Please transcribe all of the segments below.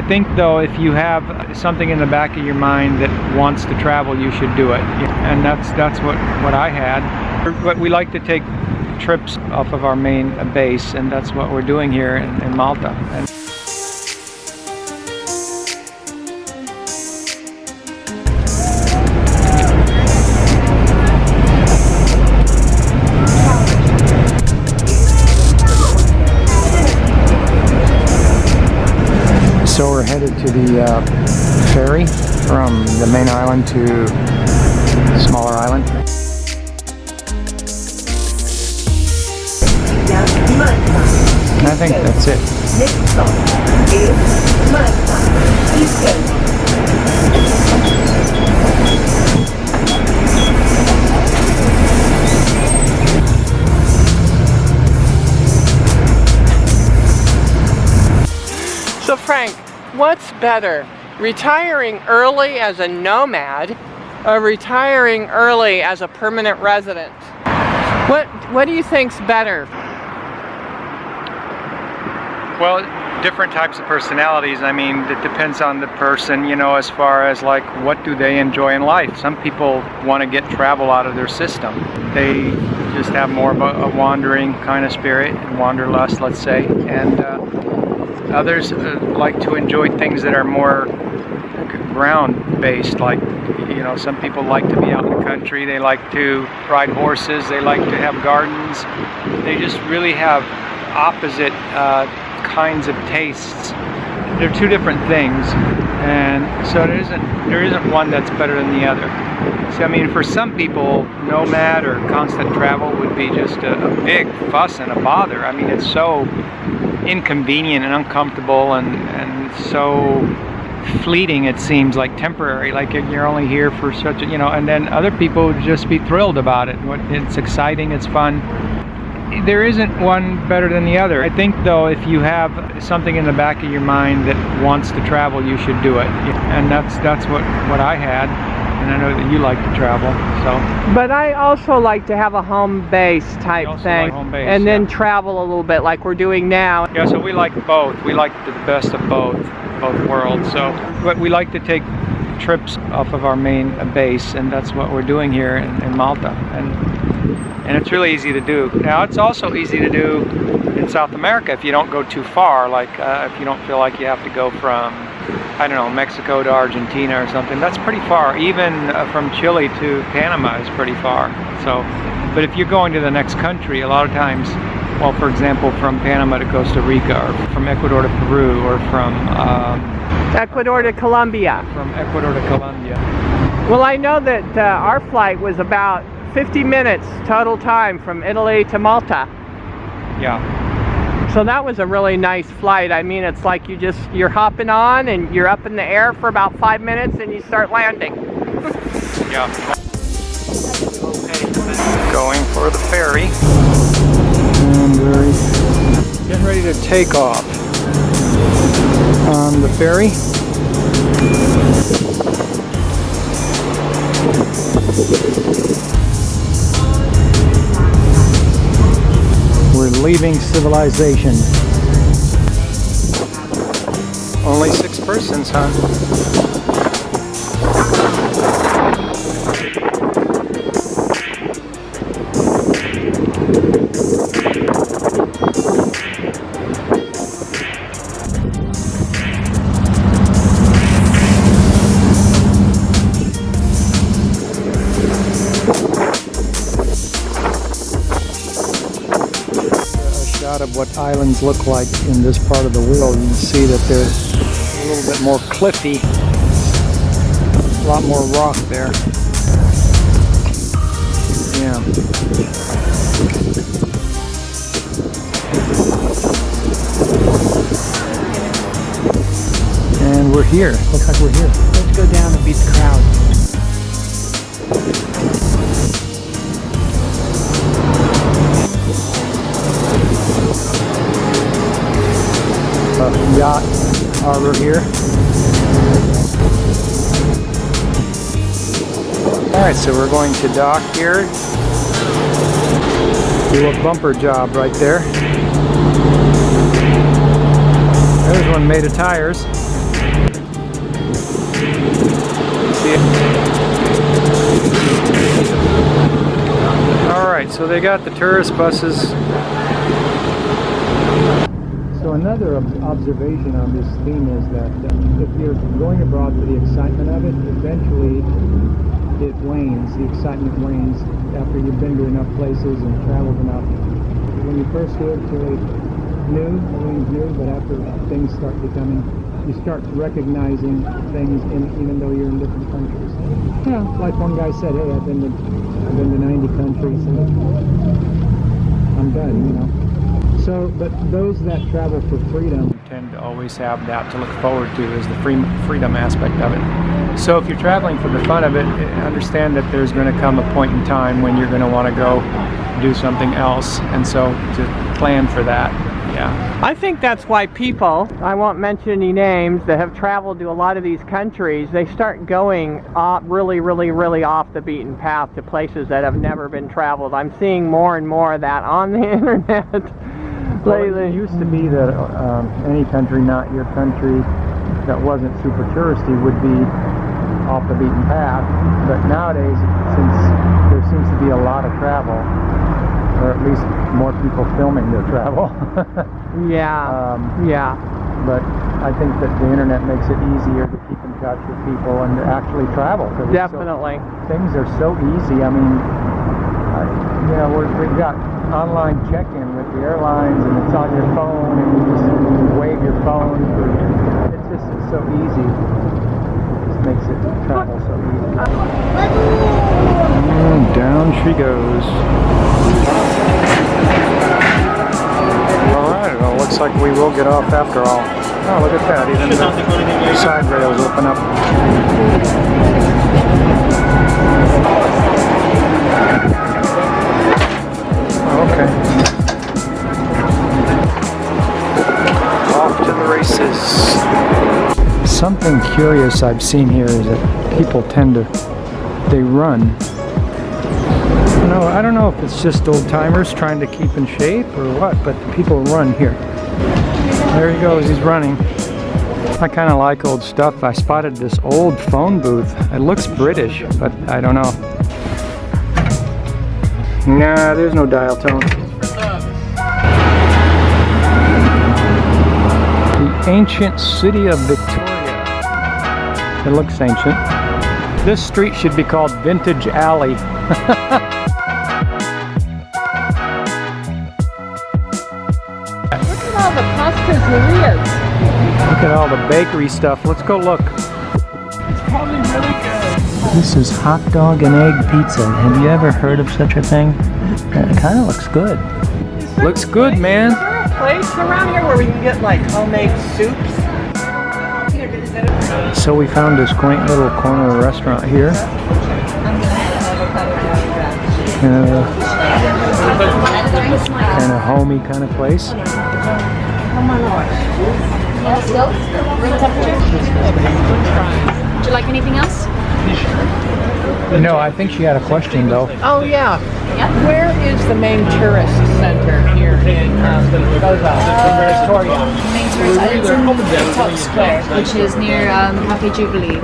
think though, if you have something in the back of your mind that wants to travel, you should do it. And that's what I had. But we like to take trips off of our main base, and that's what we're doing here in Malta. So we're headed to the ferry from the main island to the smaller island. I think that's it. Next stop is MALTA. Please go. So Frank, what's better, retiring early as a nomad or retiring early as a permanent resident? What do you think's better? Well, different types of personalities. I mean, it depends on the person, you know, as far as like what do they enjoy in life. Some people want to get travel out of their system. They just have more of a wandering kind of spirit, wanderlust, let's say, and others like to enjoy things that are more ground-based, like, you know, some people like to be out in the country, they like to ride horses, they like to have gardens. They just really have opposite kinds of tastes. They're two different things, and so there isn't one that's better than the other. So I mean, for some people, nomad or constant travel would be just a big fuss and a bother. I mean, it's so inconvenient and uncomfortable and so fleeting, it seems, like temporary, like you're only here for such a, you know. And then other people would just be thrilled about it. It's exciting, it's fun. There isn't one better than the other. I think though, if you have something in the back of your mind that wants to travel, you should do it. And that's what I had. And I know that you like to travel, so. But I also like to have a home base type thing, home base, and then travel a little bit like we're doing now. Yeah, so we like both. We like the best of both worlds. So, but we like to take trips off of our main base, and that's what we're doing here in Malta. And it's really easy to do. Now, it's also easy to do in South America if you don't go too far, like if you don't feel like you have to go from, I don't know, Mexico to Argentina or something. That's pretty far. Even from Chile to Panama is pretty far. So, but if you're going to the next country, a lot of times, well, for example, from Panama to Costa Rica, or from Ecuador to Peru, or from Ecuador to Colombia. From Ecuador to Colombia. Well, I know that our flight was about 50 minutes total time from Italy to Malta. Yeah. So that was a really nice flight. I mean, it's like you're hopping on and you're up in the air for about 5 minutes and you start landing. Yeah. Going for the ferry. And we're getting ready to take off on the ferry. We're leaving civilization. Only 6 persons, huh? Of what islands look like in this part of the world. You can see that they're a little bit more cliffy, a lot more rock there. Yeah. And we're here. Looks like we're here. Let's go down and beat the crowd. Yacht harbor here. Alright, so we're going to dock here. Do a bumper job right there. There's one made of tires. Alright, so they got the tourist buses. So another observation on this theme is that if you're going abroad for the excitement of it, eventually it wanes, the excitement wanes after you've been to enough places and traveled enough. When you first do it, it's really new, everything's new, but after things start becoming, you start recognizing things even though you're in different countries. Yeah, like one guy said, hey, I've been to 90 countries and I'm done, you know. So, but those that travel for freedom tend to always have that to look forward to, is the freedom aspect of it. So if you're traveling for the fun of it, understand that there's going to come a point in time when you're going to want to go do something else, and so to plan for that. Yeah. I think that's why people, I won't mention any names, that have traveled to a lot of these countries, they start going really off the beaten path to places that have never been traveled. I'm seeing more and more of that on the internet lately. Well, it used to be that any country not your country that wasn't super touristy would be off the beaten path, but nowadays, since there seems to be a lot of travel, or at least more people filming their travel. Yeah. But I think that the internet makes it easier to keep in touch with people and to actually travel. Definitely. Things are so easy. I mean, you know, we've got online check-in with the airlines, and it's on your phone, and you just wave your phone. It's just so easy. It just makes it travel so easy. And down she goes. Alright, well, looks like we will get off after all. Oh, look at that, even the side rails open up. Okay. Off to the races. Something curious I've seen here is that people tend to, they run. No, I don't know if it's just old timers trying to keep in shape or what, but people run here. There he goes, he's running. I kind of like old stuff. I spotted this old phone booth. It looks British, but I don't know. Nah, there's no dial tone. The ancient city of Victoria. It looks ancient. This street should be called Vintage Alley. Look at all the pasticerias. Look at all the bakery stuff. Let's go look. It's probably really good. This is hot dog and egg pizza. Have you ever heard of such a thing? It kind of looks good. Looks good, man. Is there a place around here where we can get like homemade soups? So we found this quaint little corner restaurant here. Kind of homey kind of place. Room temperature? Would you like anything else? No, I think she had a question though. Oh yeah. Yeah. Where is the main tourist center here in Gozo, Victoria? Main tourist, it's in Top Square, which is near Cafe Jubilee,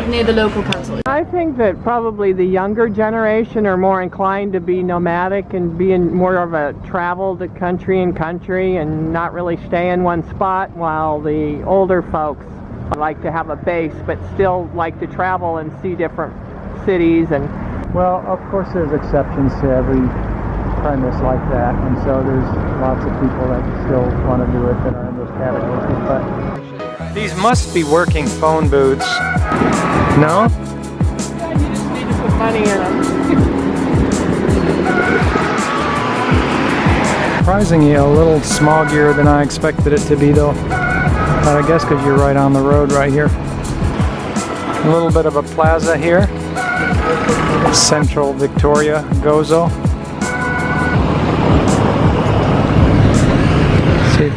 near the local council. I think that probably the younger generation are more inclined to be nomadic and be in more of a travel to country and country and not really stay in one spot, while the older folks like to have a base but still like to travel and see different cities. And Well, of course there's exceptions to every premise like that, and so there's lots of people that still want to do it that are in those categories. But these must be working phone booths. No? you just need to put money in them. Surprisingly a little smoggier than I expected it to be though. But I guess because you're right on the road right here. A little bit of a plaza here. Central Victoria, Gozo. See.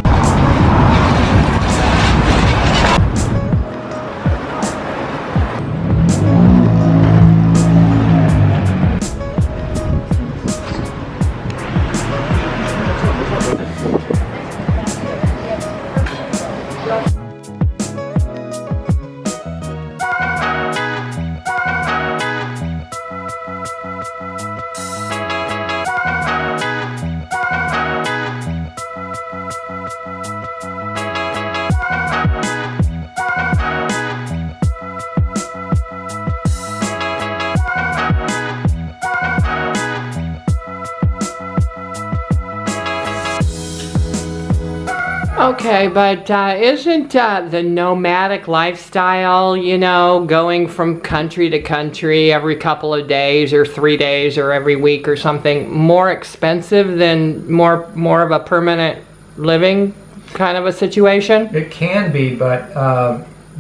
Okay, but isn't the nomadic lifestyle, you know, going from country to country every couple of days or 3 days or every week or something more expensive than more of a permanent living kind of a situation? It can be, but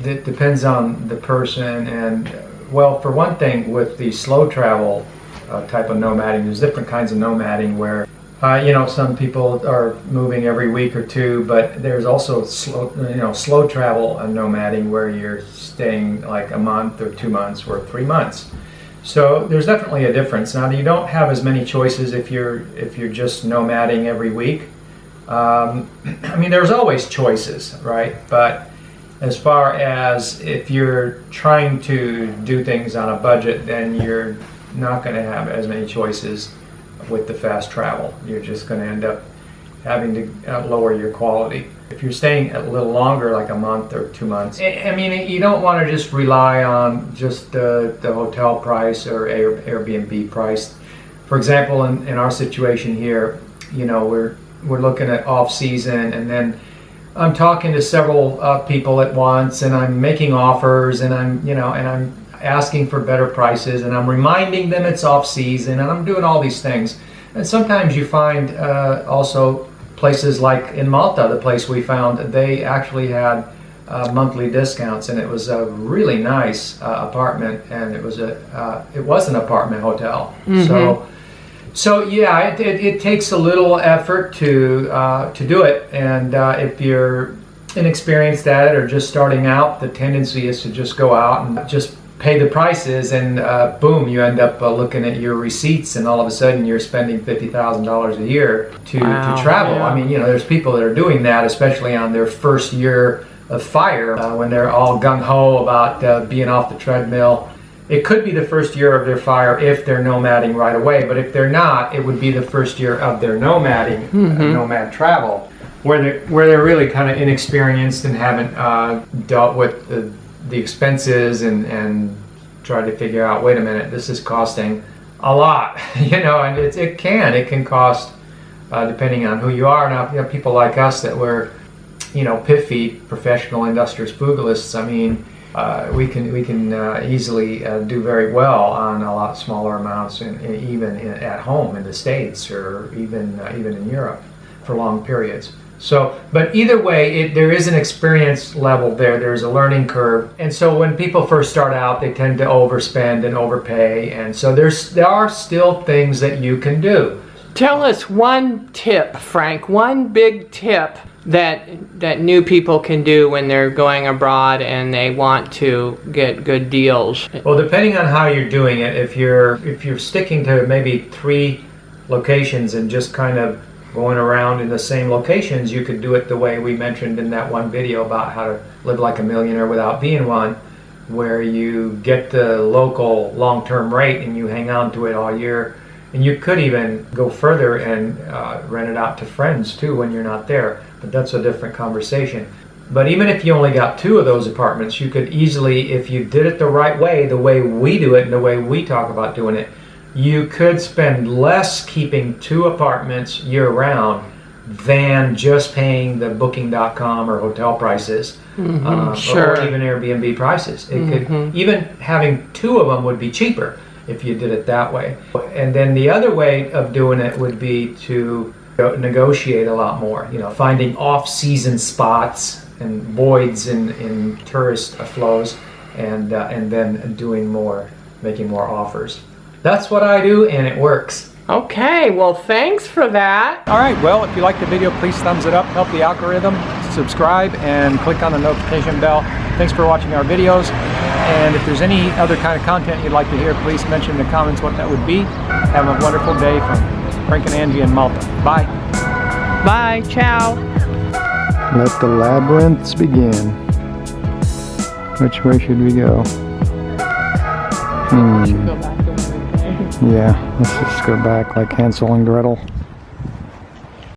it depends on the person. And well, for one thing, with the slow travel type of nomading, there's different kinds of nomading where you know, some people are moving every week or two, but there's also slow travel nomading where you're staying like a month or 2 months or 3 months. So there's definitely a difference. Now, you don't have as many choices if you're just nomading every week. I mean, there's always choices, right? But as far as if you're trying to do things on a budget, then you're not going to have as many choices with the fast travel. You're just going to end up having to lower your quality. If you're staying a little longer, like a month or 2 months, I mean, you don't want to just rely on just the hotel price or Airbnb price. For example, in our situation here, you know, we're looking at off season, and then I'm talking to several people at once, and I'm making offers, and I'm asking for better prices, and I'm reminding them it's off season, and I'm doing all these things. And sometimes you find also places like in Malta, the place we found, they actually had monthly discounts, and it was a really nice apartment, and it was an apartment hotel. Mm-hmm. So yeah, it takes a little effort to do it, and if you're inexperienced at it or just starting out, the tendency is to just go out and just pay the prices, and boom, you end up looking at your receipts, and all of a sudden you're spending $50,000 a year to travel. Yeah. I mean, you know, there's people that are doing that, especially on their first year of fire, when they're all gung-ho about being off the treadmill. It could be the first year of their fire if they're nomading right away, but if they're not, it would be the first year of their nomading, nomad travel, where they're really kind of inexperienced and haven't dealt with the expenses and try to figure out, wait a minute, this is costing a lot, you know, and it can cost, depending on who you are. Now, you know, people like us that were, you know, piffy professional industrious frugalists, I mean, we can easily do very well on a lot smaller amounts, even at home in the States, or even in Europe for long periods. So, but either way, there is an experience level there. There's a learning curve, and so when people first start out, they tend to overspend and overpay, and so there are still things that you can do. Tell us one tip, Frank. One big tip that new people can do when they're going abroad and they want to get good deals. Well, depending on how you're doing it, if you're sticking to maybe 3 locations and just kind of going around in the same locations, you could do it the way we mentioned in that one video about how to live like a millionaire without being one, where you get the local long-term rate and you hang on to it all year. And you could even go further and rent it out to friends too when you're not there, but that's a different conversation. But even if you only got 2 of those apartments, you could easily, if you did it the right way, the way we do it and the way we talk about doing it, you could spend less keeping 2 apartments year-round than just paying the booking.com or hotel prices, sure. or even Airbnb prices. It could, even having 2 of them would be cheaper if you did it that way. And then the other way of doing it would be to negotiate a lot more, you know, finding off-season spots and voids in tourist flows, and then making more offers. That's what I do, and it works. Okay, well, thanks for that. All right, well, if you like the video, please thumbs it up, help the algorithm, subscribe, and click on the notification bell. Thanks for watching our videos. And if there's any other kind of content you'd like to hear, please mention in the comments what that would be. Have a wonderful day from Frank and Angie in Malta. Bye. Bye, ciao. Let the labyrinths begin. Which way should we go? Go back the way we came. Yeah, let's just go back like Hansel and Gretel.